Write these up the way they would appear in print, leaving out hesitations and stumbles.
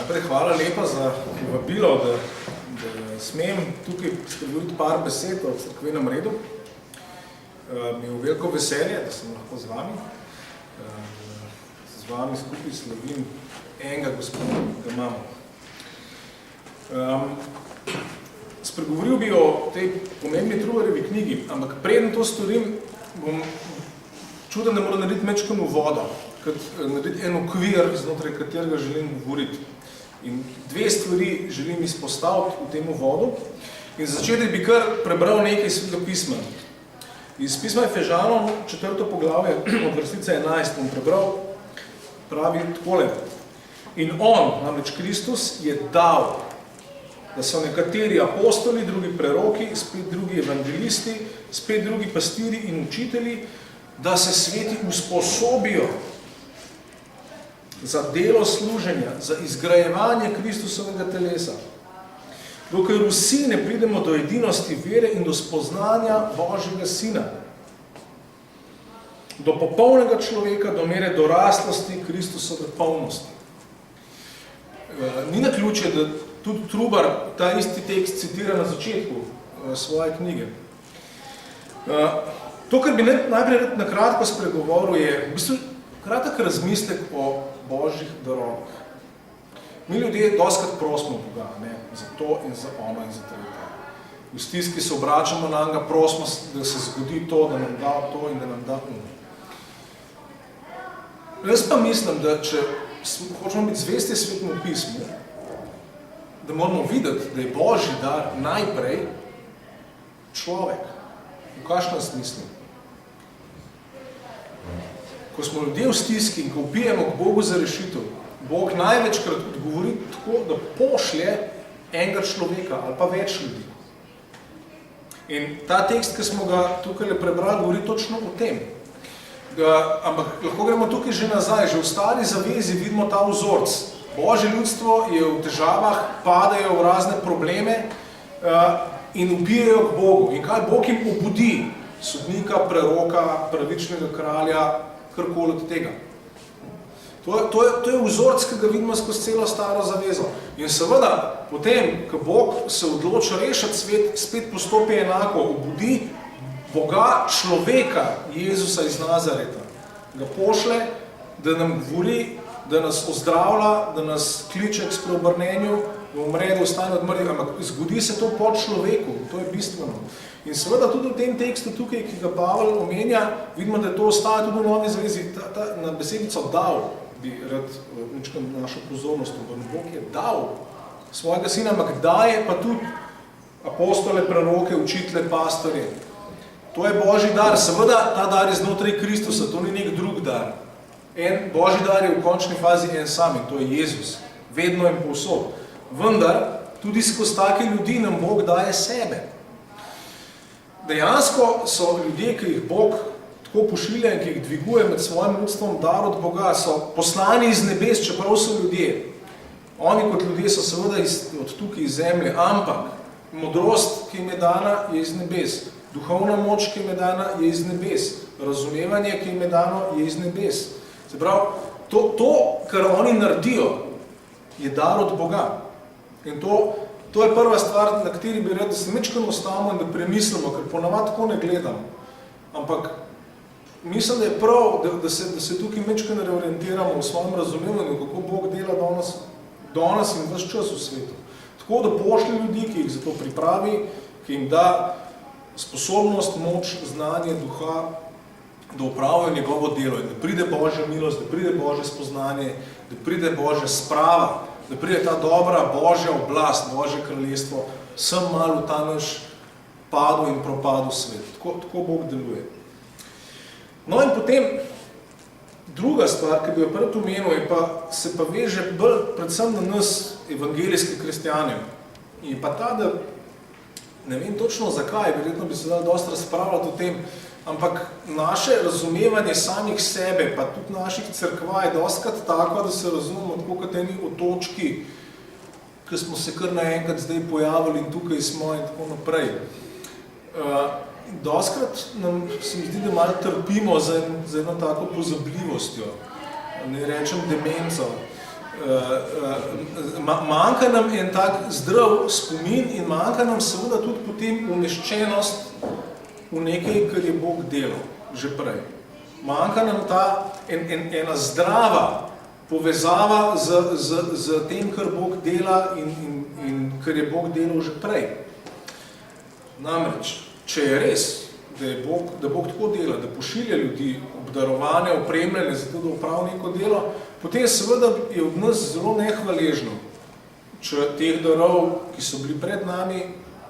Najprej hvala lepa za povabilo, da smem tukaj spregovoriti par besed o cerkvenem redu. Mi je veliko veselje, da sem lahko z vami. Z vami skupaj slavim enega Gospoda, ga imamo. Spregovoril bi o tej pomembni Trubarjevi knjigi, ampak preden to storim, bom čuden, da moram narediti mečkano vodo, narediti en okvir, znotraj katerega želim govoriti. In dve stvari želim izpostaviti v tem uvodu. In za začetek bi kar prebral nekaj iz Svetega pisma. Iz pisma Efežanom, 4. poglavje, od vrstice 11, bom prebral, pravi takole. In on, namreč Kristus, je dal, da so nekateri apostoli, drugi preroki, spet drugi evangelisti, spet drugi pastiri in učitelji, da se sveti usposobijo za delo služenja, za izgrajevanje Kristusovega telesa. Dokler vsi ne pridemo do edinosti vere in do spoznanja Božjega Sina, do popolnega človeka, do mere doraslosti Kristusove polnosti. Ni naključje, da tudi Trubar ta isti tekst citira na začetku svoje knjige. To, kar bi najprej na kratko spregovoril, je v bistvu kratek razmislek o Božjih darovih. Mi ljudje dostikrat prosimo Boga, ne, za to in za ono in za tretje. V stiski se obračamo na njega, prosimo, da se zgodi to, da nam da to in da nam da ono. Jaz pa mislim, da če hočemo biti zvesti Svetemu pismu, da moramo videti, da je Božji dar najprej človek. V kakšnem smislu? Ko smo ljudje v stiski in ko vpijemo k Bogu za rešitev, Bog največkrat odgovori tako, da pošlje enega človeka ali pa več ljudi. In ta tekst, ki smo ga tukaj prebrali, govori točno o tem. Ampak lahko gremo tukaj že nazaj, že v stari zavezi vidimo ta vzorc. Božje ljudstvo je v težavah, padajo v razne probleme in vpijajo k Bogu. In kaj Bog jim obudi? Sodnika, preroka, pravičnega kralja, karkoli od tega. To je vzorc, ki ga vidimo skozi celo staro zavezo. In seveda, potem, ko Bog se odloči rešiti svet, spet postopi enako, obudi Boga, človeka, Jezusa iz Nazareta. Ga pošle, da nam govori, da nas ozdravlja, da nas kliče k spreobrnenju, da umre, da ostane od mrtvih, ampak zgodi se to po človeku, to je bistveno. In seveda tudi v tem tekstu tukaj, ki ga Pavel omenja, vidimo, da to ostaja tudi v Novi zavezi, na besedico dal, bi rad našo pozornost, Bog je dal svojega sina, ampak daje pa tudi apostole, preroke, učitele, pastorje. To je Božji dar, seveda ta dar je znotraj Kristusa, to ni nek drug dar. Božji dar je v končni fazi en sam in to je Jezus, vedno in povsod. Vendar, tudi skozi take ljudi nam Bog daje sebe. Dejansko so ljudje, ki jih Bog tako pošilja in ki jih dviguje med svojim ljudstvom, dar od Boga, so poslani iz nebes, čeprav so ljudje. Oni kot ljudje so seveda od tukaj iz zemlje, ampak modrost, ki jim je dana, je iz nebes. Duhovna moč, ki jim je dana, je iz nebes. Razumevanje, ki jim je dano, je iz nebes. Se pravi, to, kar oni naredijo, je dar od Boga. In to je prva stvar, na kateri bi rekel, da se mečkano ostavimo in da premislimo, ker ponavad tako ne gledam. Ampak mislim, da je prav, da se tukaj mečkano reorientiramo v svojem razumevanju, kako Bog dela danes in ves čas v svetu. Tako, da pošlje ljudi, ki jih za to pripravi, ki jim da sposobnost, moč, znanje, duha, da upravijo njegovo delo in da pride Božja milost, da pride Božje spoznanje, da pride Božja sprava, da pride ta dobra Božja oblast, Božje kraljestvo, sem malo v ta naš padu in propadu svet. Tako Bog deluje. No in potem druga stvar, ki bi jo prvi omenil, se pa veže bolj predvsem na nas, evangelijske kristjane. In pa ta, da ne vem točno zakaj, verjetno bi se dali dosti razpravljati o tem, ampak naše razumevanje samih sebe, pa tudi naših cerkva je dostikrat tako, da se razumemo tako kot eni otočki, ki smo se kar naenkrat zdaj pojavili in tukaj smo in tako naprej. Dostikrat se mi zdi, da malo trpimo za eno tako pozabljivostjo, ne rečem demenco. manjka nam en tak zdrav spomin in manjka nam seveda tudi potem umeščenost v nekaj, kar je Bog delal že prej. Manjka nam ena zdrava povezava z tem, kar Bog dela in kar je Bog delal že prej. Namreč, če je res, da Bog tako dela, da pošilja ljudi obdarovane, opremljene, zato da opravi neko delo, potem seveda je od nas zelo nehvaležno, če teh darov, ki so bili pred nami,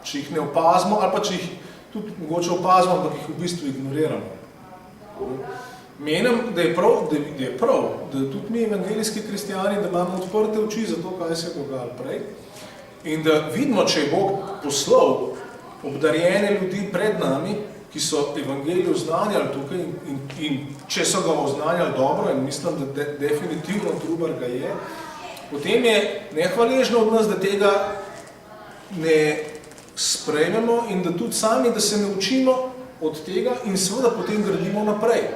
če jih ne opazimo, ali pa če jih tudi mogoče opazimo, ampak jih v bistvu ignoriramo. Menim, da je prav, da tudi mi evangelijski kristijani, da imamo odprte oči za to, kaj se je dogajalo prej, in da vidimo, če je Bog poslal obdarjene ljudi pred nami, ki so evangelijo oznanjali tukaj in če so ga oznanjali dobro, in mislim, da definitivno Trubar ga je, potem je nehvaležno od nas, da tega ne sprejmemo in da tudi sami, da se ne učimo od tega in seveda potem gradimo naprej.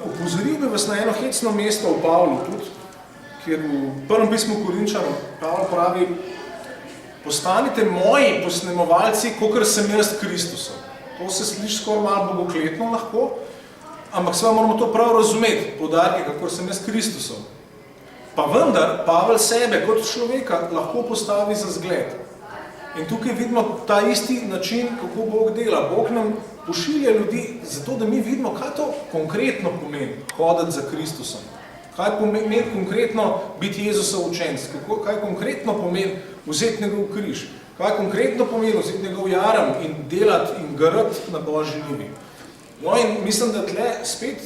Opozoril bi vas na eno hecno mesto v Pavlu tudi, kjer v prvem pismu Korinčanom Pavel pravi: postanite moji posnemovalci, kakor sem jaz Kristusom. To se sliši skoraj malo bogokletno lahko, ampak seveda moramo to prav razumeti, poudarki, kakor sem jaz Kristusom. Pa vendar Pavel sebe kot človeka lahko postavi za zgled. In tukaj vidimo ta isti način, kako Bog dela. Bog nam pošilja ljudi zato, da mi vidimo, kaj to konkretno pomeni hoditi za Kristusom. Kaj pomeni konkretno biti Jezusov učenec, kaj konkretno pomeni vzeti njegov križ, kaj konkretno pomeni vzeti njegov jaram in delati in garati na Božji njivi. No in mislim, da tle spet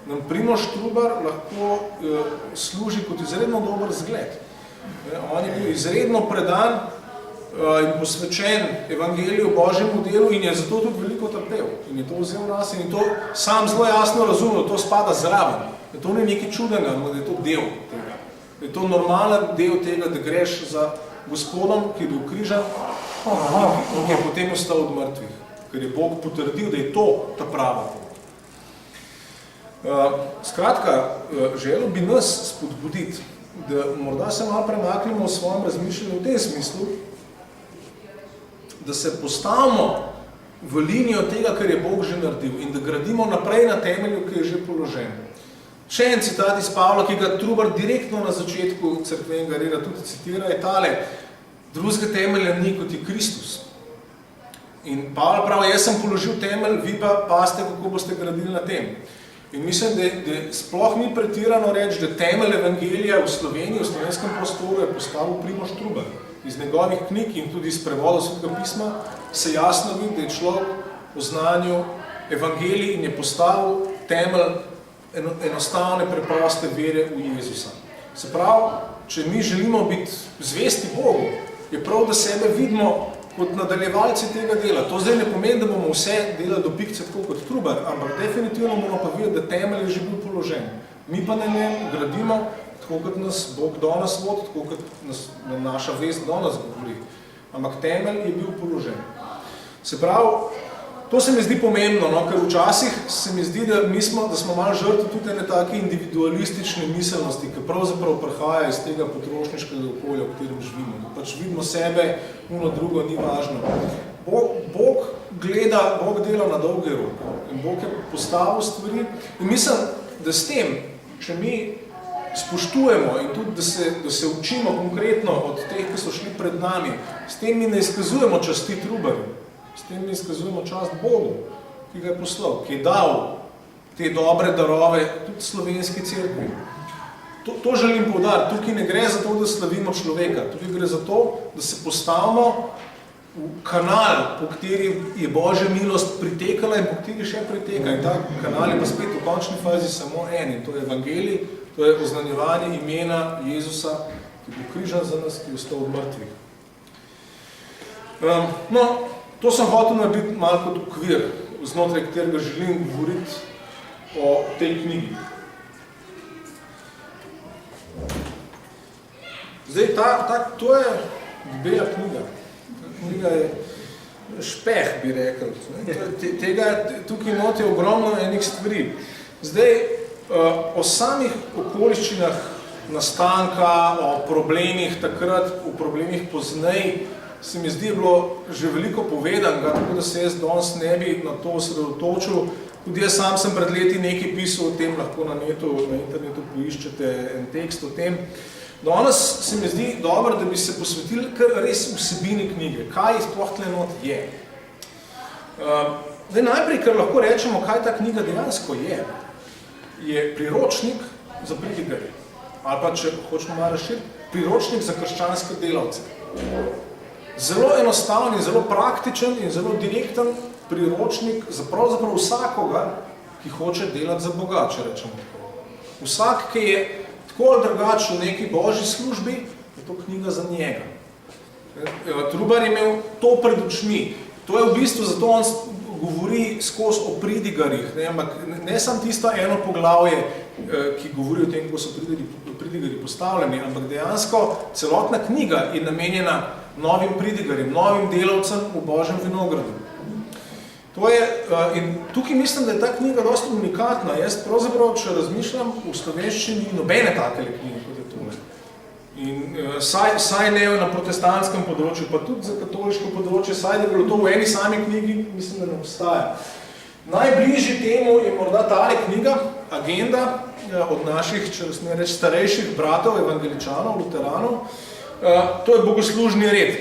nam Primož Trubar lahko služi kot izredno dober zgled. On je bil izredno predan in posvečen evangeliju Božjemu delu in je zato tudi veliko trpel. In je to vzel nas in je to sam zelo jasno razumel, da to spada zraven. Da to ni nekaj čudenega, da je to del tega. Da je to normalen del tega, da greš za Gospodom, ki je bil križan in ki je potem ostal od mrtvih. Ker je Bog potrdil, da je to ta prava pot. Skratka, želel bi nas spodbuditi, da morda se malo premaknemo v svojem razmišljanju v tem smislu, da se postavimo v linijo tega, kar je Bog že naredil in da gradimo naprej na temelju, ki je že položen. Še en citat iz Pavla, ki ga Trubar direktno na začetku cerkvenega reda tudi citira, je tale: drugega temelja ni kot je Kristus. In Pavel pravi: jaz sem položil temelj, vi pa paste, kako boste gradili na tem. In mislim, da sploh ni pretirano reči, da temelj evangelija v Sloveniji, v slovenskem prostoru je postavil Primož Trubar. Iz njegovih knjig in tudi iz prevoda Svetega pisma se jasno vidi, da je človek o znanju evangelij in je postavil temelj enostavne, preproste vere v Jezusa. Se pravi, če mi želimo biti zvesti Bogu, je prav, da sebe vidimo kot nadaljevalci tega dela. To zdaj ne pomeni, da bomo vse delali do pikce tako kot Trubar, ampak definitivno moramo pa videti, da temelj je že bil položen. Mi pa na njem gradimo, tako kot nas Bog do nas vodi, tako kot nas naša vest do nas govori. Ampak temelj je bil položen. Se pravi, to se mi zdi pomembno, no, ker včasih se mi zdi, da smo malo žrtvi tudi ene take individualistične miselnosti, ki pravzaprav prihaja iz tega potrošniškega okolja, v katerem živimo. Da pač vidimo sebe, ono drugo ni važno. Bog gleda, Bog dela na dolgi rok in Bog je postavil stvari. In mislim, da s tem, če mi spoštujemo in tudi, da se učimo konkretno od teh, ki so šli pred nami, s tem mi ne izkazujemo časti Trubarju. S tem mi izkazujemo čast Bogu, ki ga je poslal, ki je dal te dobre darove tudi slovenski cerkvi. To želim poudariti. Tukaj ne gre za to, da slavimo človeka. Tukaj gre za to, da se postavimo v kanal, po kateri je Božja milost pritekala in po kateri še priteka. In ta kanal je pa spet v končni fazi samo en. In to je evangelij, to je oznanjevanje imena Jezusa, ki je bil križan za nas, ki je ostal od mrtvih. To sem hotel narediti malo kot okvir, znotraj katerega želim govoriti o tej knjigi. Zdaj, to je bela knjiga. Knjiga je špeh, bi rekel. Tukaj noti ogromno enih stvari. Zdaj, O samih okoliščinah nastanka, o problemih takrat, o problemih poznej, se mi zdi bilo že veliko povedanega, tako da se jaz danes ne bi na to osredotočil. Tudi jaz sam sem pred leti nekaj pisal o tem, lahko na internetu poiščete en tekst o tem. Danes se mi zdi dobro, da bi se posvetili kar res vsebini knjige, kaj sploh tle not je. Najprej, kar lahko rečemo, kaj ta knjiga dejansko je priročnik za pridigarje. Ali pa, če hočemo malo razširiti, priročnik za krščanske delavce. Zelo enostaven in zelo praktičen in zelo direkten priročnik za pravzaprav vsakoga, ki hoče delati za Boga, če rečemo tako. Vsak, ki je tako ali drugače v neki božji službi, je to knjiga za njega. Trubar je imel to pred očmi. To je v bistvu, zato on govori skozi o pridigarjih, ne samo tisto eno poglavje, ki govori o tem, kako so pridigarji postavljeni, ampak dejansko celotna knjiga je namenjena novim pridigarjem, novim delavcem v Božjem vinogradu. In tukaj mislim, da je ta knjiga dosti unikatna. Jaz pravzaprav, če razmišljam, v slovenščini nobene takele knjige, kot je tole. In saj ne na protestantskem področju, pa tudi za katoliško področje, saj da je bilo to v eni sami knjigi, mislim, da ne obstaja. Najbližji temu je morda tale knjiga, Agenda, od naših, če ne reč, starejših bratov, evangeličanov, luteranov. To je bogoslužni red.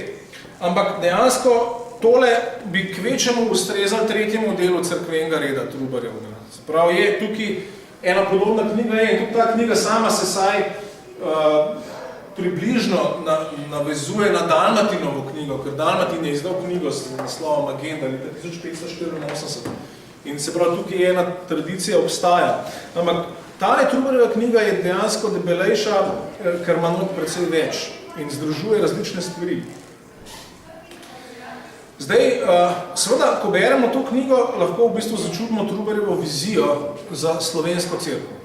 Ampak dejansko tole bi kvečemu ustrezal tretjemu delu cerkvenega reda Trubarjevega. Sprav je tukaj ena podobna knjiga in tudi ta knjiga sama se saj približno navezuje na Dalmatinovo knjigo, ker Dalmatin je izdal knjigo s naslovom Agenda leta 1584. In se pravi, tukaj ena tradicija obstaja. Ampak tale Trubarjeva knjiga je dejansko debelejša, ker ima not precej več in združuje različne stvari. Zdaj, seveda, ko beremo to knjigo, lahko v bistvu začutimo Trubarjevo vizijo za slovensko cerkev.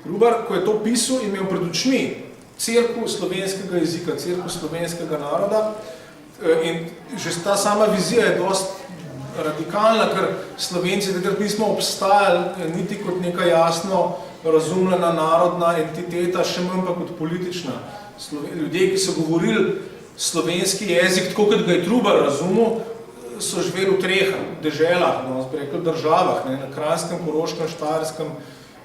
Trubar, ko je to pisal, je imel pred očmi cerkev slovenskega jezika, cerkev slovenskega naroda in že ta sama vizija je dosti radikalna, ker Slovenci takrat nismo obstajali niti kot neka jasno razumljena narodna entiteta, še manj pa kot politična. Ljudje, ki so govorili slovenski jezik, tako kot ga je Trubar razumel, so živeli v treh deželah, bi rekel državah, na Kranjskem, Koroškem, Štajerskem,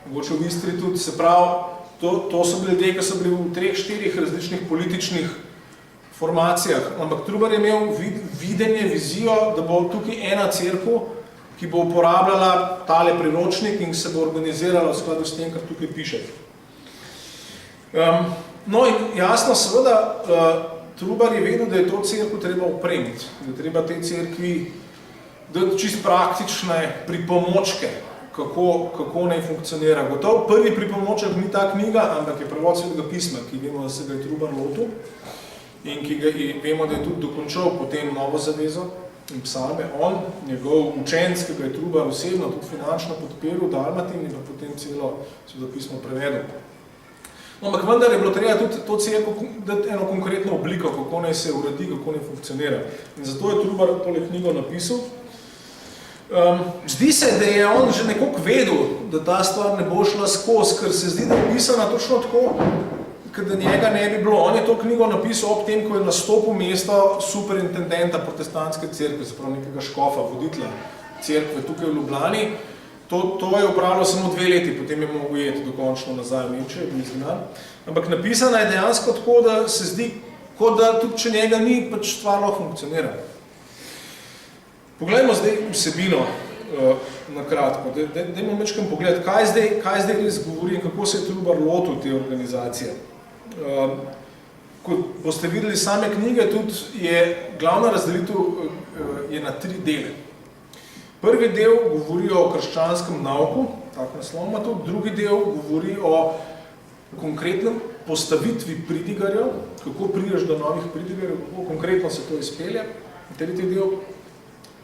mogoče v Istri tudi. Se pravi, to so bili ljudje, ki so bili v 3-4 različnih političnih formacijah. Ampak Trubar je imel videnje, vizijo, da bo tukaj ena cerkev, ki bo uporabljala tale priročnik in se bo organizirala v skladu s tem, kar tukaj piše. No in jasno, seveda, Trubar je vedel, da je to cerkev treba opremiti, da je treba te cerkvi dati čist praktične pripomočke, kako naj funkcionira. Gotovo prvi pripomoček ni ta knjiga, ampak je prevod Svetega pisma, ki vemo, da se ga je Trubar lotil in ki ga vemo, da je tudi dokončal potem Novo zavezo in psalme. On, njegov učenc, ki ga je Trubar osebno tudi finančno podpiral, Dalmatin, in pa potem celo Sveto pismo prevedel. Ampak vendar je bilo treba tudi to cerkev dati eno konkretno obliko, kako naj se uredi, kako naj funkcionira. In zato je Trubar tole knjigo napisal. Zdi se, da je on že nekoliko vedel, da ta stvar ne bo šla skozi, ker se zdi, da je pisana točno tako, da njega ne bi bilo. On je to knjigo napisal ob tem, ko je nastopil mesto superintendenta protestantske cerkve, se pravi nekega škofa, voditelja cerkve tukaj v Ljubljani. To je upravljal samo 2 leti, potem je mogel ujeti dokončno nazaj v Nemčijo, je bil izgnan. Ampak napisana je dejansko tako, da se zdi, kot da tudi če njega ni, pač stvar lahko funkcionira. Poglejmo zdaj vsebino na kratko. Dajmo mečkam pogled, kaj zdaj res govori in kako se je Trubar lotil te organizacije. Kot boste videli same knjige, tudi je glavna razdelitev je na 3 dele. Prvi del govori o krščanskem nauku, tako naslov ima tudi, drugi del govori o konkretnem postavitvi pridigarjev, kako prideš do novih pridigarjev, kako konkretno se to izpelje. In tretji del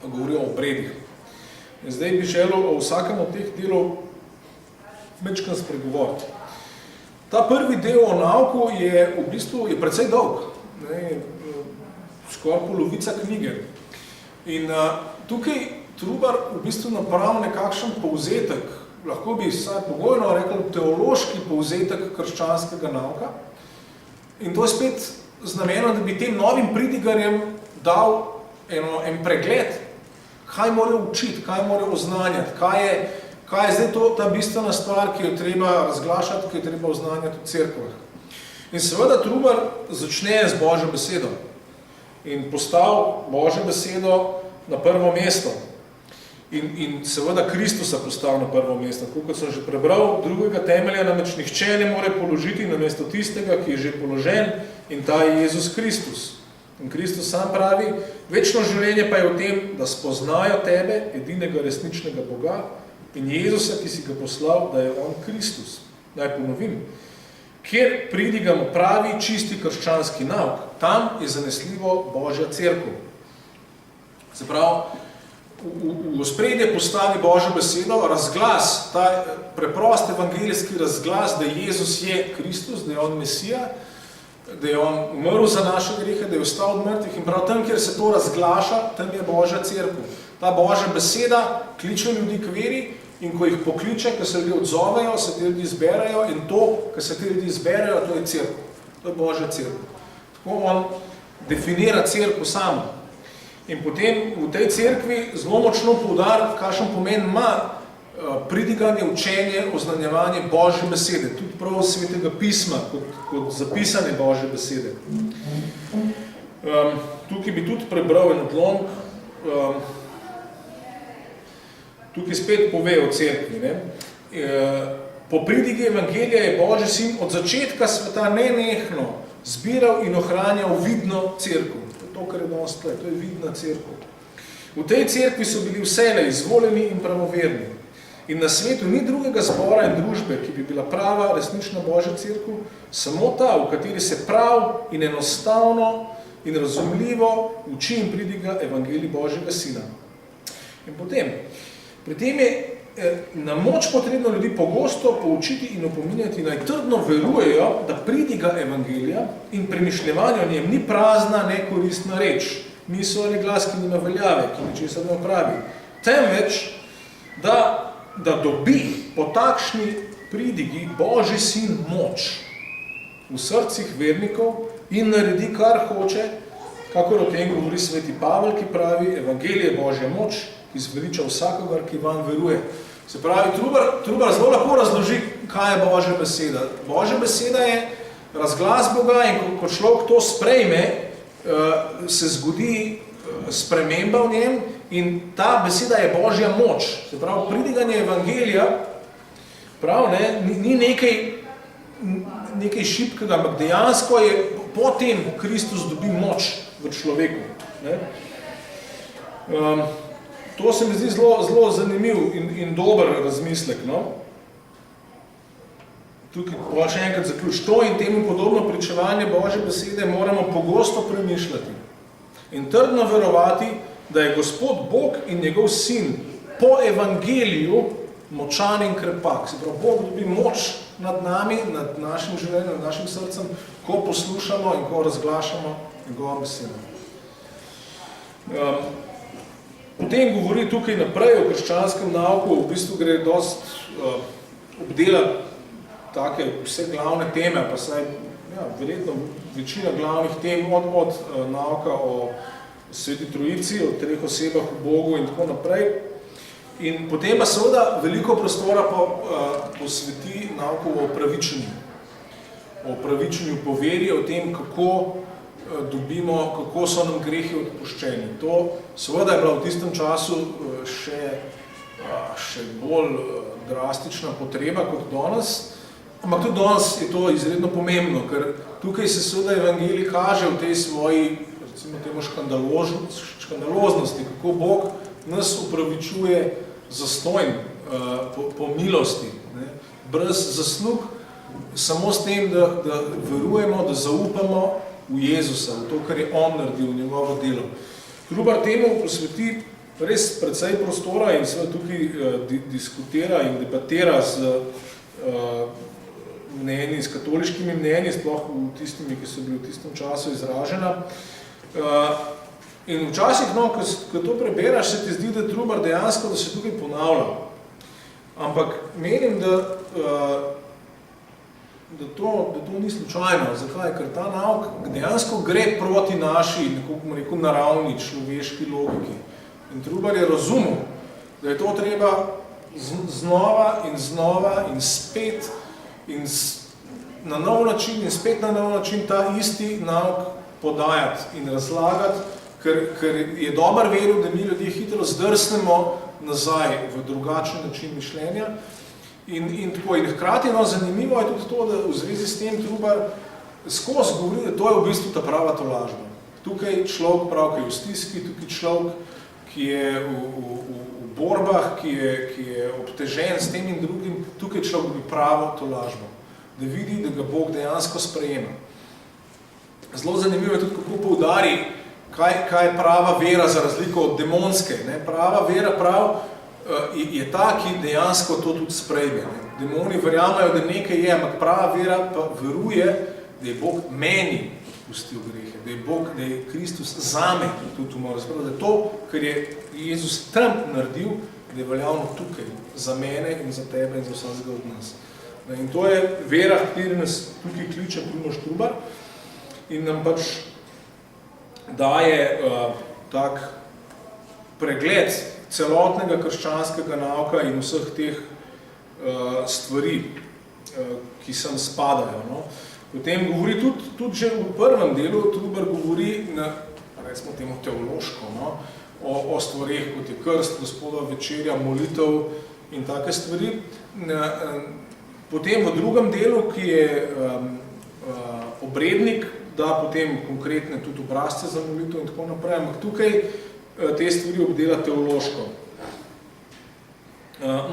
pa govori o obredih. In zdaj bi želel o vsakem od teh delov mečkam spregovoriti. Ta prvi del o nauku je v bistvu precej dolg, skoraj polovica knjige. In tukaj Trubar v bistvu napravi nekakšen povzetek lahko bi vsaj pogojno rekel, teološki povzetek krščanskega nauka. In to je spet z namenom, da bi tem novim pridigarjem dal en pregled, kaj morajo učiti, kaj morajo oznanjati, kaj je zdaj ta bistvena stvar, ki jo treba razglašati, ki jo treba oznanjati v cerkvah. In seveda Trubar začne z Božjo besedo in postav Božjo besedo na prvo mesto. In seveda Kristusa postav na prvo mesto. Tako kot sem že prebral, drugega temelja namreč nihče ne more položiti namesto tistega, ki je že položen, in ta je Jezus Kristus. In Kristus sam pravi, večno življenje pa je v tem, da spoznajo tebe, edinega resničnega Boga, in Jezusa, ki si ga poslal, da je on Kristus. Naj ponovim. Kjer pridigamo pravi, čisti krščanski nauk, tam je zanesljivo Božja cerkev. Se pravi, v ospredje postavi Božjo besedo, razglas, ta preprost evangelijski razglas, da Jezus je Kristus, da je on Mesija, da je on umrl za naše grehe, da je vstal od mrtvih, in prav tam, kjer se to razglaša, tam je Božja cerkev. Ta Božja beseda kliče ljudi k veri, in ko jih pokliče, ko se ljudje odzovejo, se ti ljudi zberajo, in to, ko se ti ljudi zberajo, to je cerkev. To je Božja cerkev. Tako on definira cerkev samo. In potem v tej cerkvi zelo močno poudarja, kakšen pomen ima pridiganje, učenje, oznanjevanje Božje besede, tudi prav Svetega pisma, kot zapisane Božje besede. Tukaj bi tudi prebral en odlom, tukaj spet pove o cerkvi. Po pridigi evangelija je Božji sin od začetka sveta nenehno zbiral in ohranjal vidno cerkev. To, kar je danes tle, to je vidna cerkev. V tej cerkvi so bili vselej izvoljeni in pravoverni. In na svetu ni drugega zbora in družbe, ki bi bila prava, resnična Božja cerkev, samo ta, v kateri se prav in enostavno in razumljivo uči in pridiga evangelij Božjega sina. In potem, pri tem je na moč potrebno ljudi pogosto poučiti in opominjati, naj trdno verujejo, da pridiga evangelija in premišljevanje o njem ni prazna, nekoristna reč, misel ali glas, ki nima veljave, ki ničesar ne opravi. Temveč, da dobi po takšni pridigi Božji sin moč v srcih vernikov in naredi, kar hoče, kakor o tem govori sveti Pavel, ki pravi, evangelij je Božja moč, izveliča vsakogar, ki vam veruje. Se pravi, Trubar zelo lahko razloži, kaj je Božja beseda. Božja beseda je razglas Boga in ko človek to sprejme, se zgodi sprememba v njem in ta beseda je Božja moč. Se pravi, pridiganje evangelija ni nekaj šibkega, ampak dejansko je potem Kristus dobi moč v človeku. To se mi zdi zelo zanimiv in dober razmislek. Tukaj pa še enkrat zaključ. To in temu podobno pričevanje Božje besede moramo pogosto premišljati in trdno verovati, da je Gospod Bog in njegov sin po evangeliju močan in krepak. Se pravi, Bog dobi moč nad nami, nad našim življenjem, nad našim srcem, ko poslušamo in ko razglašamo njegovo besedo. Potem govori tukaj naprej o krščanskem nauku, v bistvu gre dost obdelati take vse glavne teme, pa saj verjetno večina glavnih tem od nauka o Sveti Trojici, o treh osebah v Bogu in tako naprej. In potem pa seveda veliko prostora posveti nauku o opravičenju. O opravičenju po veri, o tem, kako dobimo, kako so nam grehi odpuščeni. To seveda je bila v tistem času še bolj drastična potreba kot danes, ampak tudi danes je to izredno pomembno, ker tukaj se seveda evangelij kaže v tej svoji, recimo temu škandaloznosti, kako Bog nas upravičuje zastojn, po milosti, brez zaslug, samo s tem, da verujemo, da zaupamo v Jezusa, v to, kar je on naredil, v njegovo delo. Trubar temu posveti res precej prostora in seveda tukaj diskutira in debatira z mnenji, s katoliškimi mnenji, sploh v tistimi, ki so bili v tistem času izražena. In včasih, ko to preberaš, se ti zdi, da Trubar dejansko, da se tukaj ponavlja. Ampak menim, da to ni slučajno. Zakaj? Ker ta nauk dejansko gre proti naši, nekako bomo rekel, naravni človeški logiki. In Trubar je razumel, da je to treba znova in spet in na nov način in spet na nov način ta isti nauk podajati in razlagati, ker je dober veril, da mi ljudje hitro zdrsnemo nazaj v drugačen način mišljenja. In tako, in hkrati zanimivo je tudi to, da v zvezi s tem Trubar skozi govori, da to je v bistvu ta prava tolažba. Tukaj človek prav, ki je v stiski, tukaj človek, ki je v borbah, ki je obtežen s tem in drugim, tukaj človek bi pravo tolažbo. Da vidi, da ga Bog dejansko sprejema. Zelo zanimivo je tudi, kako poudari, kaj je prava vera za razliko od demonske. Prava vera je ta, ki dejansko to tudi sprejme. Demoni verjamajo, da nekaj je, ampak prava vera pa veruje, da je Bog meni pustil grehe, da je Kristus zame tudi umrl. Da je to, kar je Jezus tam naredil, da je veljavno tukaj, za mene in za tebe in za vsega od nas. In to je vera, kateri nas tukaj kliče Primož Trubar in nam pač daje tak pregled celotnega krščanskega nauka in vseh teh stvari, ki sem spadajo. Potem govori tudi že v prvem delu, Trubar govori, recimo temu teološko, o stvarih, kot je krst, Gospodova večerja, molitev in take stvari. Potem v drugem delu, ki je obrednik, da potem konkretne tudi obrazce za molitev in tako naprej, ampak tukaj te stvari obdela teološko.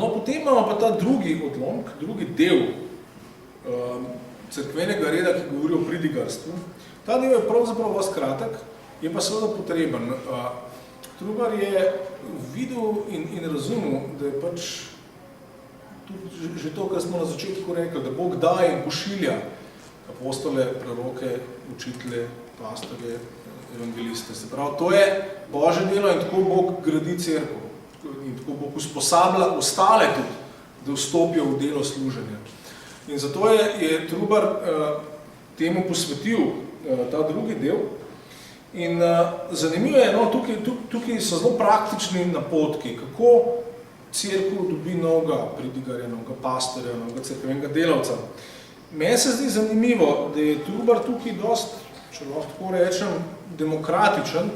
Potem imamo pa ta drugi odlomek, drugi del cerkvenega reda, ki govori o pridigarstvu. Ta del je pravzaprav vas kratek, je pa seveda potreben. Trubar je videl in razumel, da je pač tudi že to, kar smo na začetku rekli, da Bog daje in pošilja apostole, proroke, učitelje, pastorje, evangeliste. Se pravi, to je Božje delo in tako Bog gradi cerkev. In tako Bog usposablja ostale tudi, da vstopijo v delo služenja. In zato je Trubar temu posvetil ta drugi del. In zanimivo je, tukaj so zelo praktični napotki, kako cerkev dobi novega pridigarja, novega pastorja, novega cerkvenega delavca. Meni se zdi zanimivo, da je Trubar tukaj dost, če lahko tako rečem, demokratičen,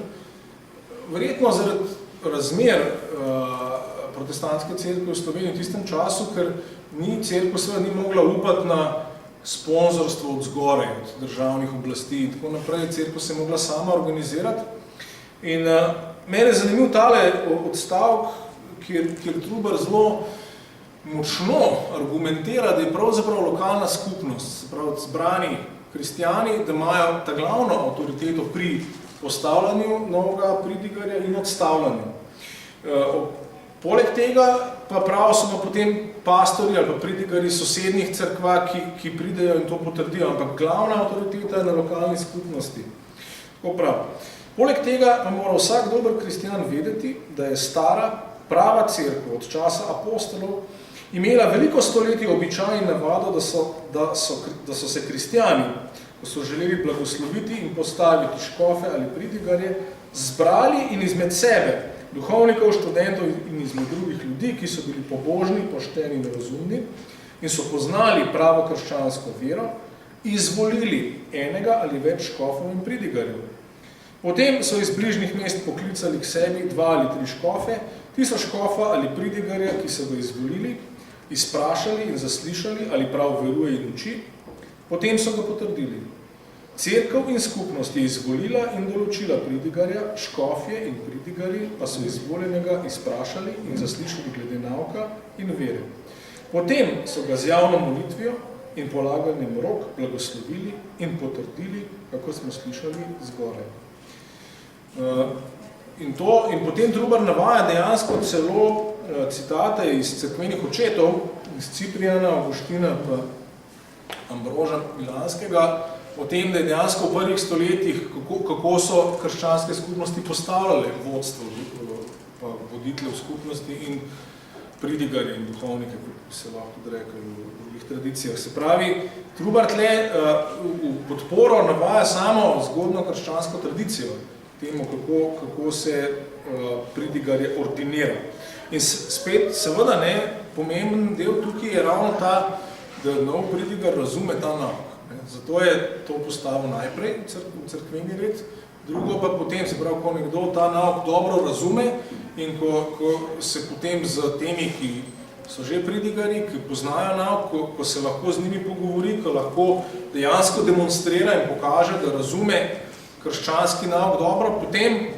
verjetno zaradi razmer protestantske cerkve v Sloveniji v tistem času, ker cerkev seveda ni mogla upati na sponzorstvo od zgoraj, od državnih oblasti in tako naprej. Cerkev se je mogla sama organizirati. In mene je zanimiv tale odstavek, kjer Trubar zelo močno argumentira, da je pravzaprav lokalna skupnost, se pravi zbrani kristjani, da imajo ta glavno avtoriteto pri postavljanju novega pridigarja in odstavljanju. Poleg tega pa prav so potem pastorji ali pa pridigarji sosednjih cerkva, ki pridejo in to potrdijo, ampak glavna avtoriteta je na lokalni skupnosti. Tako prav. Poleg tega pa mora vsak dober kristjan vedeti, da je stara, prava cerkev od časa apostolov imela veliko stoletij običaj in navado, da so se kristjani, ko so želeli blagosloviti in postaviti škofe ali pridigarje, zbrali in izmed sebe, duhovnikov, študentov in izmed drugih ljudi, ki so bili pobožni, pošteni in razumni in so poznali pravo krščansko vero, izvolili enega ali več škofov in pridigarjev. Potem so iz bližnjih mest poklicali k sebi 2 ali 3 škofe, tisto škofa ali pridigarja, ki so ga izvolili, izprašali in zaslišali, ali prav veruje in uči, potem so ga potrdili. Cerkev in skupnost je izvolila in določila pridigarja, škofje in pridigarji pa so izvoljenega izprašali in zaslišali glede nauka in vere. Potem so ga z javno molitvijo in polaganjem rok blagoslovili in potrdili, kako smo slišali zgoraj. In potem Trubar navaja dejansko celo citate iz cerkvenih očetov, iz Ciprijana, Avguština pa Ambroža Milanskega, o tem, da je dejansko v prvih stoletjih, kako so krščanske skupnosti postavljale vodstvo, pa voditeljev skupnosti in pridigarje in duhovnike, kot bi se lahko tudi rekli v drugih tradicijah. Se pravi, Trubar tle v podporo navaja samo zgodno krščansko tradicijo, temu, kako se pridigarje ordinira. In spet, seveda, pomemben del tukaj je ravno ta, da nov pridigar razume ta nauk. Zato je to postavil najprej v cerkveni red, drugo pa potem, se pravi, ko nekdo ta nauk dobro razume in ko se potem z temi, ki so že pridigari, ki poznajo nauk, ko se lahko z njimi pogovori, ko lahko dejansko demonstrira in pokaže, da razume krščanski nauk dobro, potem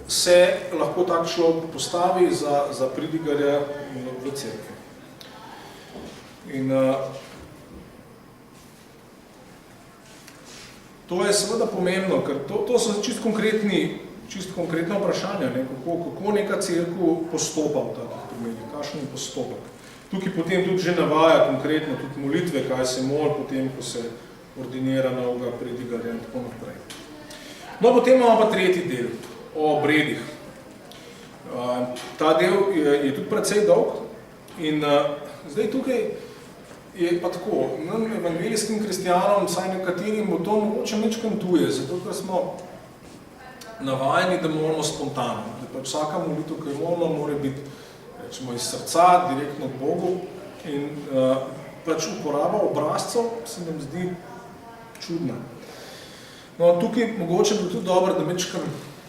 se lahko tak človek postavi za pridigarja v cerkvi. In to je seveda pomembno, ker to so čisto konkretno vprašanja, kako neka cerkev postopa v takih primerih, kakšen je postopek. Tukaj potem tudi že navaja konkretno tudi molitve, kaj se moli potem, ko se ordinira novega pridigarja in tako naprej. No, potem imamo pa tretji del o obredih. Ta del je tudi precej dolg in zdaj tukaj je pa tako, nam evangelijskim kristjanom, vsaj nekaterim, bo to mogoče ničkam tuje, zato ker smo navajeni, da moramo spontano, da pač vsaka molitev, ki jo molimo, mora biti rečemo, iz srca, direktno k Bogu in pač uporaba obrazcev se nam zdi čudna. No, tukaj mogoče bo tudi dobro, da mečkam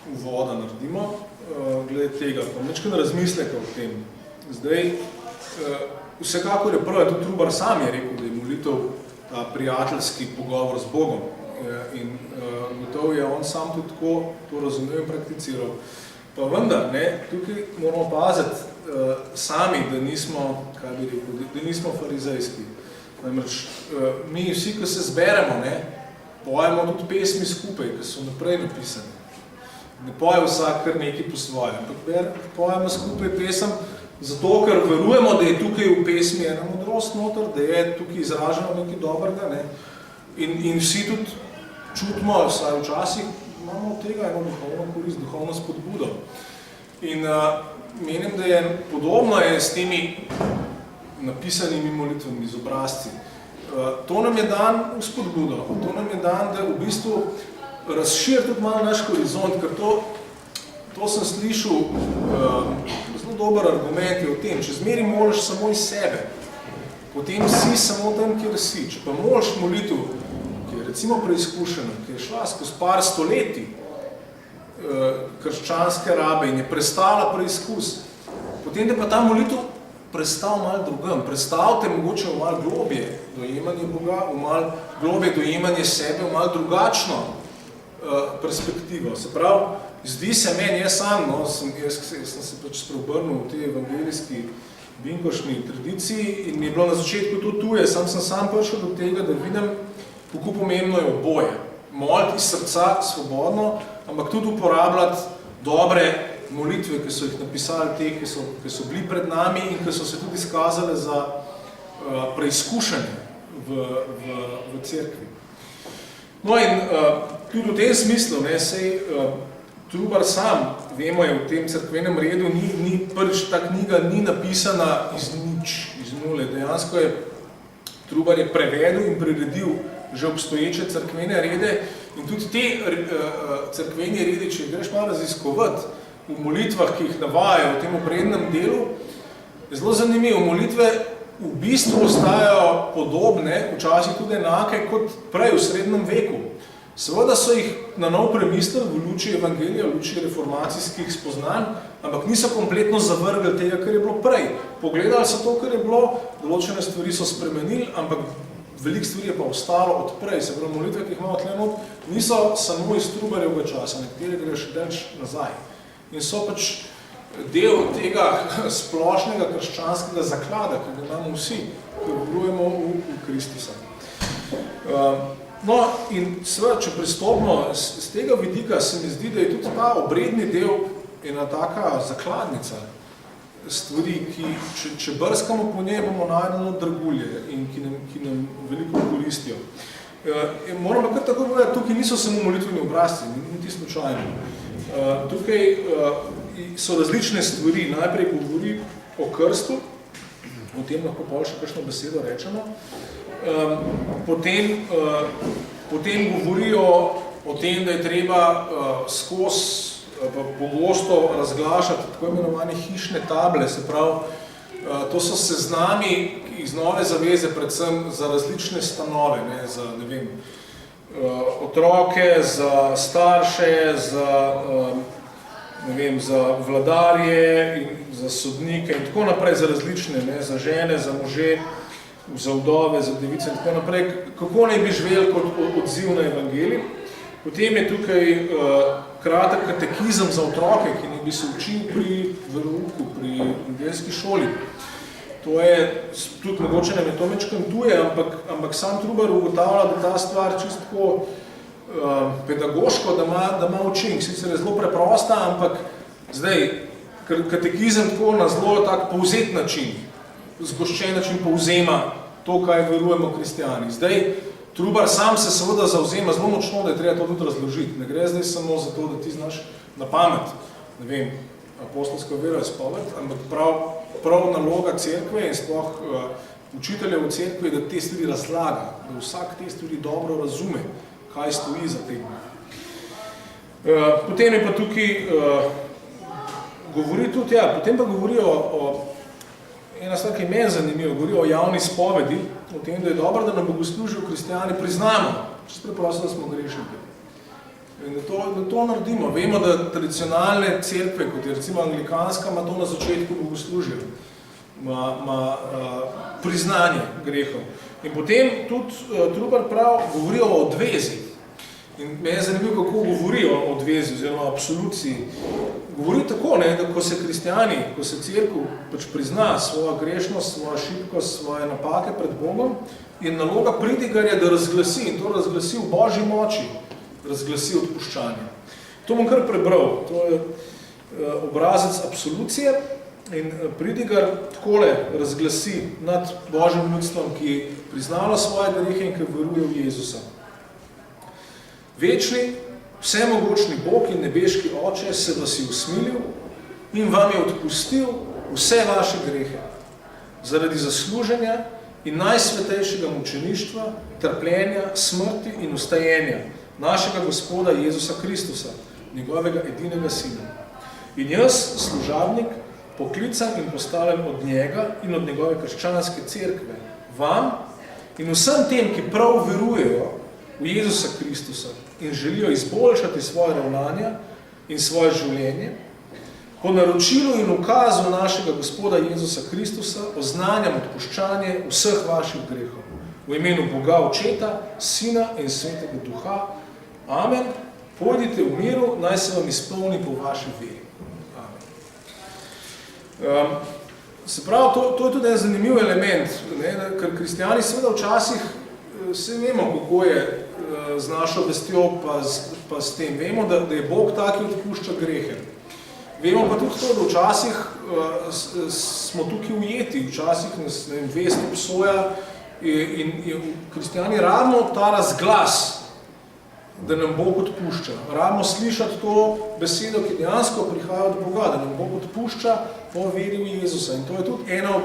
uvoda naredimo, glede tega, pa mečkam razmisleka o tem. Zdaj, vsekakor je prvo, tudi Trubar sam je rekel, da je molitev ta prijateljski pogovor z Bogom in gotovo je on sam tudi tako to razumel in prakticiral. Pa vendar, tukaj moramo paziti sami, da nismo, kaj bi rekel, da nismo farizejski. Namreč, mi vsi, ki se zberemo, pojemo tudi pesmi skupaj, ki so naprej napisane. Ne poje vsak kar nekaj po svoje, ampak pojemo skupaj pesem, zato, ker verujemo, da je tukaj v pesmi ena modrost noter, da je tukaj izraženo nekaj dobrega, in vsi tudi čutimo, vsaj včasih imamo od tega eno duhovno korist, duhovno spodbudo. In menim, da je podobno je s temi napisanimi molitvami, z obrazci. To nam je dan v spodbudo, to nam je dan, da v bistvu razširi tudi malo naš horizont, ker to sem slišal, zelo dober argument je o tem, če zmeri moliš samo iz sebe, potem si samo tam, kjer si. Če pa moliš molitev, ki je recimo preizkušena, ki je šla skozi par stoletij krščanske rabe in je prestala preizkus, potem da pa ta molitev prestal malo drugem, prestavite mogoče v malo globje dojemanje Boga, v malo globje dojemanje sebe, v malo drugačno perspektivo. Se pravi, zdi se meni, jaz sem se pač spreobrnil v tej evangelijski binkošni tradiciji in mi je bilo na začetku to tuje, sem prišel do tega, da vidim, kako pomembno je oboje. Moliti iz srca svobodno, ampak tudi uporabljati dobre molitve, ki so jih napisali te, ki so bili pred nami in ki so se tudi izkazali za preizkušanje v cerkvi. No in tudi v tem smislu, sej Trubar sam, vemo je v tem cerkvenem redu, prvič ta knjiga ni napisana iz nič, iz nule. Dejansko je Trubar je prevedel in priredil že obstoječe cerkvene rede in tudi te cerkveni redi, če greš malo raziskovati v molitvah, ki jih navajajo v tem obrednem delu, je zelo zanimivo. Molitve v bistvu ostajajo podobne, včasih tudi enake kot prej v srednjem veku. Seveda so jih na nov premislili v luči evangelija, v luči reformacijskih spoznanj, ampak niso kompletno zavrgli tega, kar je bilo prej. Pogledali so to, kar je bilo, določene stvari so spremenili, ampak veliko stvari je pa ostalo od prej. Se pravi, molitve, ki jih imamo tle not, niso samo iz Trubarjevega časa, nekateri grejo še delč nazaj. In so pač del tega splošnega krščanskega zaklada, ki ga imamo vsi, ki verujemo v Kristusa. No, in seveda, če pristopimo z tega vidika, se mi zdi, da je tudi ta obredni del ena taka zakladnica stvari, ki, če brskamo po njej, bomo najdeno dragulje in ki nam veliko koristijo. Moram pa kar tako povedati, tukaj niso samo molitveni obrazci, niti slučajno. Tukaj so različne stvari. Najprej govori o krstu, o tem lahko pol še kakšno besedo rečemo. Potem govorijo o tem, da je treba pogosto razglašati tako imenovane hišne table, se pravi, to so seznami iz Nove zaveze, predvsem za različne stanove, ne, za, ne vem, otroke, za starše, za vladarje in za sodnike in tako naprej, za različne, ne, za žene, za može, za vdove, za device in tako naprej, kako naj bi živeli kot odziv na evangelij. Potem je tukaj kratek katekizem za otroke, ki naj bi se učil pri verouku, pri nedeljski šoli. To je, tudi mogoče nam je to mečkam tuje, ampak sam Trubar ugotavlja, da ta stvar čisto pedagoško, da ima učink. Sicer je zelo preprosta, ampak zdaj, katekizem tako na zelo tak povzet način, zgoščen način povzema to, kaj verujemo kristijani. Zdaj, Trubar sam se seveda zavzema zelo močno, da je treba to tudi razložiti. Ne gre zdaj samo za to, da ti znaš na pamet, ne vem, apostolsko vero izpoved, ampak prav naloga cerkve in sploh učiteljev v cerkvi, da te stvari razlaga, da vsak te stvari dobro razume, kaj stoji za tem. Potem je pa tukaj govori tudi, potem pa govorijo o ena stvar, ki je meni zanimivo, govorijo o javni spovedi, o tem, da je dobro, da nam bogoslužijo kristijani priznamo, čisto preprosto, da smo grešniki. In da to naredimo. Vemo, da tradicionalne cerkve, kot je recimo anglikanska, ima to na začetku bogoslužijo. Ima priznanje grehov. In potem tudi Trubar prav govorijo o odvezi. In me je zanimivo, kako govorijo o odvezi oziroma o absoluciji. Govori tako, ne, da ko se kristijani, ko se cerkev pač prizna svojo grešnost, svojo šibkost, svoje napake pred Bogom, je naloga pridigarja, da razglasi in to razglasi v Božji moči, razglasi odpuščanje. To bom kar prebral. To je obrazec absolucije in pridigar takole razglasi nad Božjim ljudstvom, ki priznalo svoje grehe in ki veruje v Jezusa. Večni, vsemogočni Bog in nebeški Oče se vas je usmilil in vam je odpustil vse vaše grehe zaradi zasluženja in najsvetejšega mučeništva, trpljenja, smrti in ustajenja našega Gospoda Jezusa Kristusa, njegovega edinega Sina. In jaz, služabnik, poklican in postavljen od njega in od njegove krščanske cerkve, vam in vsem tem, ki prav verujejo v Jezusa Kristusa in želijo izboljšati svoje ravnanja in svoje življenje, po naročilu in ukazu našega Gospoda Jezusa Kristusa oznanjam odpuščanje vseh vaših grehov. V imenu Boga Očeta, Sina in Svetega Duha. Amen. Pojdite v miru, naj se vam izpolni po vaši veri. Amen. Se pravi, to je tudi en zanimiv element, ne, ker kristijani seveda včasih vse vemo, kako je z našo vestjo pa s tem. Vemo, da je Bog tak, ki odpušča grehe. Vemo pa tudi to, da včasih smo tukaj ujeti, včasih nas vest obsoja in kristijani rabimo ta razglas, da nam Bog odpušča. Rabimo slišati to besedo, ki dejansko prihaja od Boga, da nam Bog odpušča po veri v Jezusa. In to je tudi ena od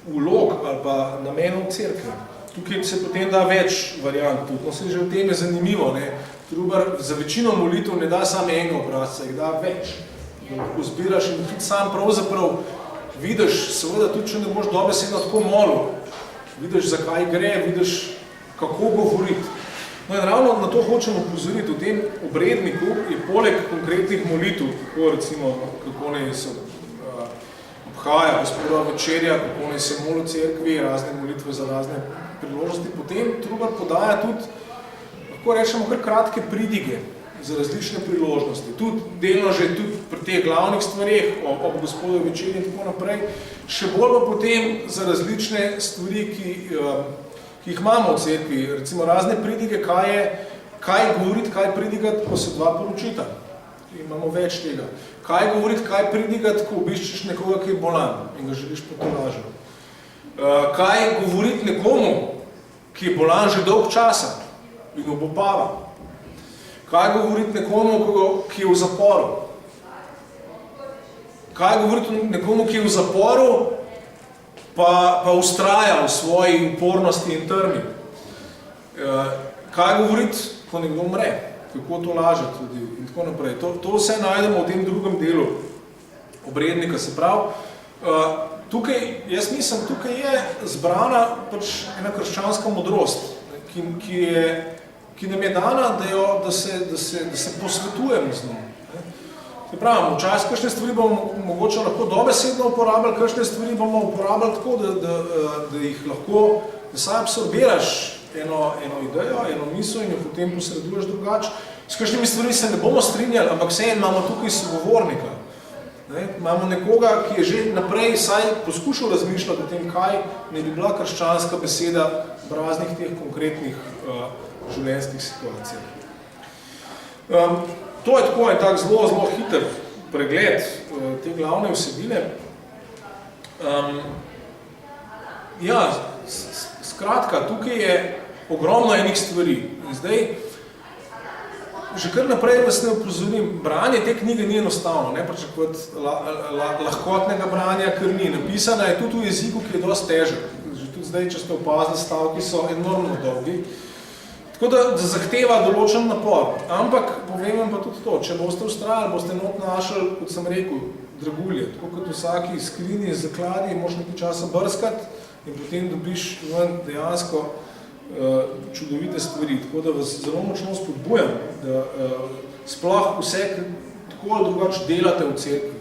vlog ali pa namenov cerkve. Tukaj se potem da več variant tudi. No, se že v tem je zanimivo, ne. Trubar za večino molitev ne da samo enega obrazca, jih da več. Ko zbiraš in tudi sam pravzaprav vidiš, seveda tudi, če ne boš dobesedno tako molil, vidiš, zakaj gre, vidiš, kako govoriti. No in ravno na to hočemo upozoriti. V tem obredniku je poleg konkretnih molitev, kako recimo, kako naj se obhaja Gospodova večerja, kako naj se moli v cerkvi, razne molitve za razne priložnosti, potem Trubar podaja tudi, lahko rečemo, kar kratke pridige za različne priložnosti. Tudi delno že tudi pri teh glavnih stvareh, ob Gospodovi večerji in tako naprej, še bolj pa potem za različne stvari, ki jih imamo v cerkvi, recimo razne pridige, kaj govoriti, kaj pridigati, ko se dva poročita. Imamo več tega. Kaj govoriti, kaj pridigati, ko obiščeš nekoga, ki je bolan in ga želiš potolažiti. Kaj govoriti nekomu, ki je bolan že dolg časa in obopava. Kaj govoriti nekomu, ki je v zaporu. kaj govoriti o nekomu, ki je v zaporu, pa ustraja v svoji upornosti in trmi. Kaj govoriti, ko nekdo umre, kako to laže tudi in tako naprej. To vse najdemo v tem drugem delu obrednika, se pravi. Tukaj, jaz mislim, tukaj je zbrana pač ena krščanska modrost, ki nam je dana, da se posvetujemo z njim. Se pravi, včasih kakšne stvari bomo mogoče lahko dobesedno uporabljali, kakšne stvari bomo uporabljali tako, da jih lahko, da saj absorbiraš eno idejo, eno misel in jo potem posreduješ drugače. S kakšnimi stvarmi se ne bomo strinjali, ampak vseeno imamo tukaj sogovornika. Imamo nekoga, ki je že naprej saj poskušal razmišljati o tem, kaj ne bi bila krščanska beseda v raznih teh konkretnih življenjskih situacijah. To je tako en tak zelo hiter pregled te glavne vsebine. Ja, skratka, tukaj je ogromno enih stvari. Zdaj, že kar naprej vas ne opozorim, branje te knjige ni enostavno, ne pričakovati lahkotnega branja, ker ni. Napisana je tudi v jeziku, ki je dosti težek. Že tudi zdaj, če ste opazili, stavki so enormno dolgi. Tako da zahteva določen napor. Ampak povem vam pa tudi to, če boste vztrajali, boste not našli, kot sem rekel, dragulje. Tako kot v vsaki skrini zakladi, moraš nekaj časa brskati in potem dobiš ven dejansko čudovite stvari. Tako da vas zelo močno spodbujam, da sploh vse tako ali drugače delate v cerkvi,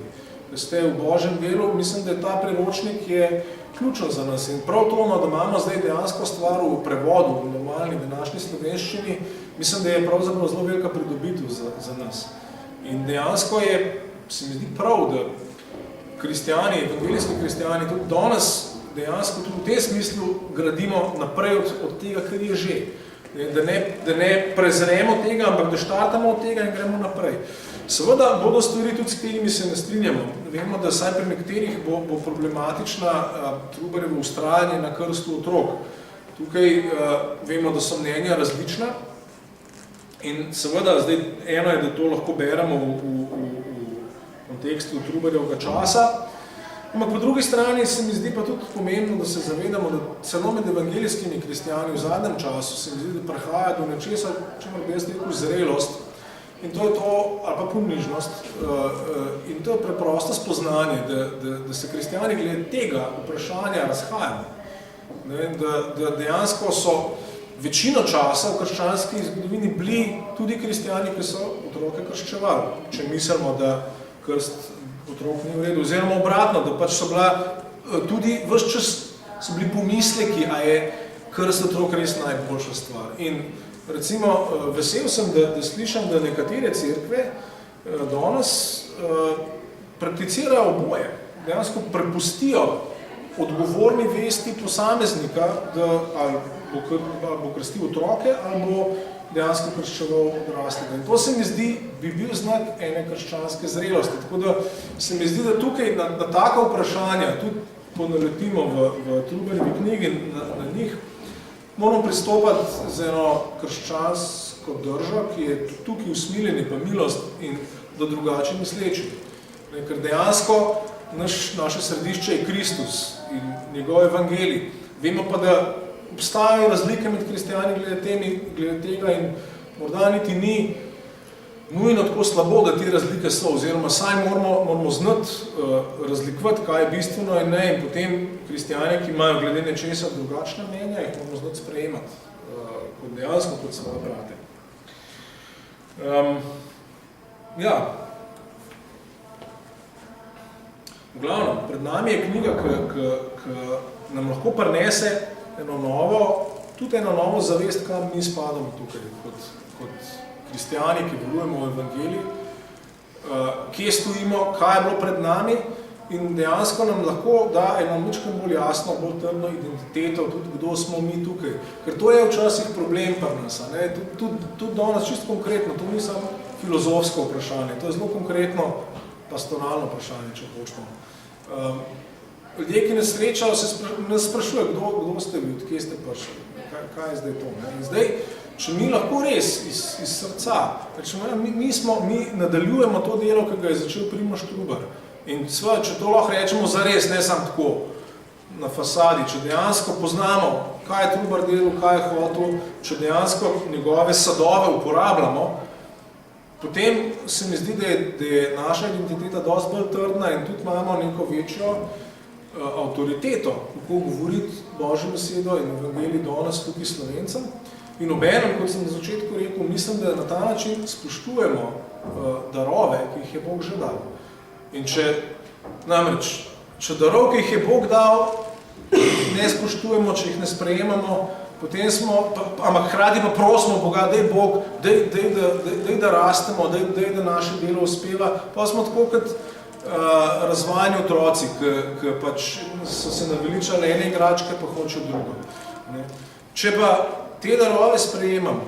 da ste v Božjem delu. Mislim, da je ta priročnik je ključen za nas. In prav to, da imamo zdaj dejansko stvar v prevodu, v normalni današnji slovenščini, mislim, da je pravzaprav zelo velika pridobitev za nas. In dejansko je, se mi zdi prav, da kristjani, evangeljski kristjani, tudi danes dejansko tudi v tem smislu gradimo naprej od tega, kar je že. Da ne prezremo tega, ampak da štartamo od tega in gremo naprej. Seveda bodo stvari tudi, s katerimi se ne strinjamo. Vemo, da saj pri nekaterih bo problematična Trubarjevo vztrajanje na krstu otrok. Tukaj vemo, da so mnenja različna in seveda zdaj eno je, da to lahko beremo v kontekstu Trubarjevega časa, ampak po drugi strani se mi zdi pa tudi pomembno, da se zavedamo, da celo med evangelijskimi kristjani v zadnjem času se mi zdi, da prihaja do nečesa, čemer bi jaz rekel zrelost. In to je to, ali pa ponižnost, in to je preprosto spoznanje, da se kristjani glede tega vprašanja razhajamo. Da dejansko so večino časa v krščanski zgodovini bili tudi kristjani, ki so otroke krščevali, če mislimo, da krst otrok ni v redu, oziroma obratno, da pač so bila tudi ves čas so bili pomisleki, a je krst otrok res najboljša stvar. In recimo, vesel sem, da slišam, da nekatere cerkve danes prakticirajo oboje. Dejansko prepustijo odgovorni vesti posameznika, da ali bo krstil otroke, ali bo dejansko krščeval odraslega. In to se mi zdi, bi bil znak ene krščanske zrelosti. Tako da se mi zdi, da tukaj na taka vprašanja, tudi ponaletimo v Trubarjevi knjigi na njih, moramo pristopati z eno krščansko držo, ki je tukaj usmiljeni pa milost in do drugače misleči. Ker dejansko naše središče je Kristus in njegov evangelij. Vemo pa, da obstajajo razlike med kristjani glede tega in morda niti ni nujno tako slabo, da te razlike so, oziroma saj moramo znati razlikovati, kaj je bistveno in ne, in potem kristjani, ki imajo glede nečesa drugačna mnenja, jih moramo znati sprejemati kot dejansko, kot svoje brate. Ja. V glavnem, pred nami je knjiga, ki nam lahko prinese tudi eno novo zavest, kam mi spadamo tukaj, kot kristjani, ki verujemo v evangelij, kje stojimo, kaj je bilo pred nami in dejansko nam lahko da eno mičko bolj jasno, bolj trdno identiteto, tudi kdo smo mi tukaj. Ker to je včasih problem pri nas. Tudi danes čisto konkretno, to ni samo filozofsko vprašanje, to je zelo konkretno pastoralno vprašanje, če hočemo. Ljudje, ki nas srečajo, nas sprašujejo, kdo ste vi, od kje ste prišli, kaj je zdaj to. In zdaj, če mi lahko res iz srca, mi nadaljujemo to delo, ki ga je začel Primož Trubar In seveda, če to lahko rečemo zares, ne samo tako na fasadi, če dejansko poznamo, kaj je Trubar delal, kaj je hotel, če dejansko njegove sadove uporabljamo, potem se mi zdi, da je naša identiteta dosti bolj trdna in tudi imamo neko večjo avtoriteto, kako govoriti Božjo besedo in evangelij danes tukaj Slovencem. In obenem, kot sem na začetku rekel, mislim, da na ta način spoštujemo darove, ki jih je Bog že dal. In če darov, ki jih je Bog dal, ne spoštujemo, če jih ne sprejemamo, potem smo, ampak hkrati pa prosimo Boga, daj Bog, daj da rastemo, daj da naše delo uspeva, pa smo tako kot razvajani otroci, ki pač so se naveličali ene igračke, pa hočejo drugo. Če pa te darove sprejemamo,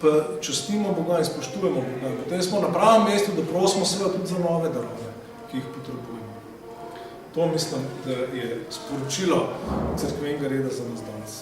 pa častimo Boga in spoštujemo Boga, potem smo na pravem mestu, da prosimo seveda tudi za nove darove, ki jih potrebujemo. To mislim, da je sporočilo cerkvenega reda za nas danes.